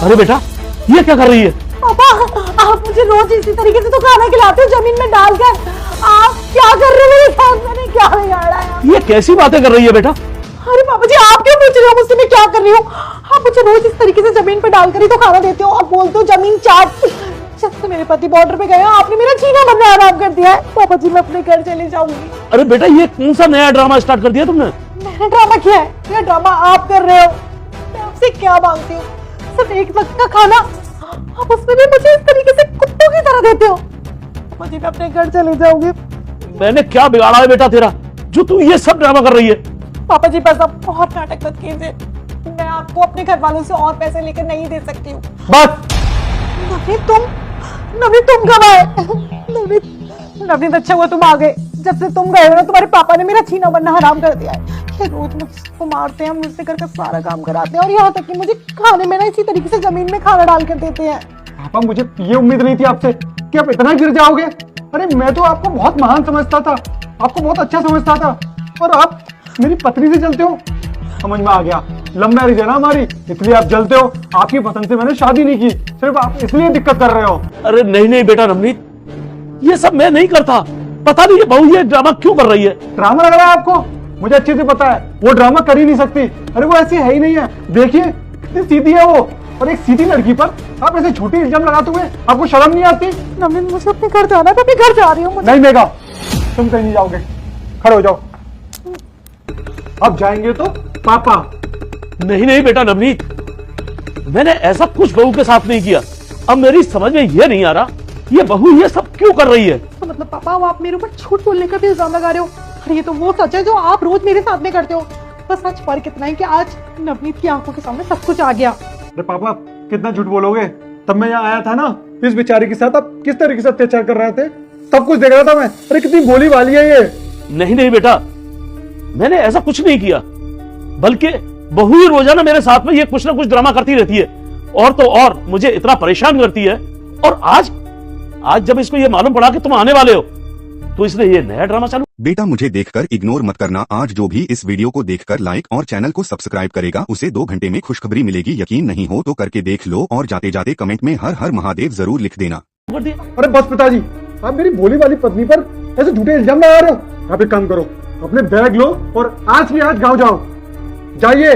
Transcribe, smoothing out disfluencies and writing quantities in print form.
अरे बेटा, ये क्या कर रही है? पापा, आप मुझे रोज इसी तरीके से तो खाना खिलाते हो जमीन में डालकर। आप क्या कर रहे हो मेरे साथ? मैंने क्या बिगाड़ा है? ये कैसी बातें कर रही है बेटा? अरे पापा जी, आप क्यों पूछ रहे हो मुझसे मैं क्या कर रही हूँ? आप मुझे रोज इस तरीके से जमीन पर डालकर ही तो खाना देते हो और बोलते हो जमीन चाट। जब से मेरे पति बॉर्डर पे गए हैं, आपने मेरा जीना मरना आराम कर दिया है। पापा जी, मैं अपने घर चले जाऊंगी। अरे बेटा, ये कौन सा नया ड्रामा स्टार्ट कर दिया तुमने? मैंने ड्रामा किया है? ये ड्रामा आप कर रहे हो। मैं आपसे क्या मांगती हूँ? सिर्फ एक वक्त का खाना, आप उसमें भी मुझे इस तरीके से कुत्तों की तरह देते हो। पापा जी, मैं अपने घर चले जाऊंगी। मैंने क्या बिगाड़ा है बेटा तेरा, जो तू ये सब ड्रामा कर रही है? पापा जी, बस अब और नाटक मत कीजिए। मैं आपको अपने घर वालों से और पैसे लेकर नहीं दे सकती हूँ। बस। नवनीत, तुम कब आए? नवनीत, अच्छा हुआ तुम आ गए। जब से तुम गए हो ना, तुम्हारे पापा ने मेरा छीना बनना हराम कर दिया है। ये रोज मुझको मारते हैं, मुझसे घर का सारा काम कराते हैं और यहाँ तक कि मुझे खाने में ना इसी तरीके से जमीन में खाना डाल कर देते हैं। पापा, मुझे ये उम्मीद नहीं थी आपसे कि आप इतना गिर जाओगे। अरे मैं तो आपको बहुत महान समझता था, आपको बहुत अच्छा समझता था, और आप मेरी पत्नी से जलते हो। समझ में आ गया, लव मैरिज है ना हमारी, इसलिए आप जलते हो। आपकी पसंद से मैंने शादी नहीं की, सिर्फ आप इसलिए दिक्कत कर रहे हो। अरे नहीं नहीं बेटा नवनीत, ये सब मैं नहीं करता। पता नहीं ये बहू ये ड्रामा क्यों कर रही है। ड्रामा लग रहा है आपको? मुझे अच्छे से पता है वो ड्रामा कर ही नहीं सकती। अरे वो ऐसी है ही नहीं है, देखिए कितनी सीधी है वो। और एक सीधी लड़की पर आप ऐसे झूठी इल्जाम लगाते हुए आपको शर्म नहीं आती? नवनीत, मुझे अपने घर जाना है, मैं अपने घर जा रही हूँ। नहीं मेघा, तुम कहीं नहीं जाओगे, खड़े हो जाओ। अब जाएंगे तो पापा। नहीं नहीं बेटा नवनीत, मैंने ऐसा कुछ बहू के साथ नहीं किया। अब मेरी समझ में ये नहीं आ रहा, ये बहू ये सब क्यों कर रही है? तो मतलब पापा, अब आप मेरे ऊपर झूठ बोलने का भी इल्जाम लगा रहे हो? अरे ये तो वो सच है जो आप रोज मेरे साथ में करते हो। बस सच फर्क इतना है कि आज नवनीत की आंखों के सामने सब कुछ आ गया। अरे पापा, कितना झूठ बोलोगे? तब मैं यहाँ आया था ना, इस बेचारी के साथ आप किस तरीके से अत्याचार कर रहे थे, सब कुछ देख रहा था मैं। अरे कितनी भोली वाली है ये। नहीं नहीं बेटा, मैंने ऐसा कुछ नहीं किया, बल्कि बहू ही रोजाना मेरे साथ में ये कुछ ना कुछ ड्रामा करती रहती है, और तो और मुझे इतना परेशान करती है। और आज जब इसको ये मालूम पड़ा कि तुम आने वाले हो, तो इसने ये नया ड्रामा चालू। बेटा, मुझे देखकर इग्नोर मत करना। आज जो भी इस वीडियो को देखकर लाइक और चैनल को सब्सक्राइब करेगा, उसे 2 घंटे में खुशखबरी मिलेगी। यकीन नहीं हो तो करके देख लो, और जाते जाते कमेंट में हर हर महादेव जरूर लिख देना। अरे बस पिताजी, आप मेरी भोली वाली पत्नी पर ऐसे झूठे इल्जाम लगा रहे हो। आप एक काम करो, अपने बैग लो और आज ही आज गाँव जाओ। जाइए।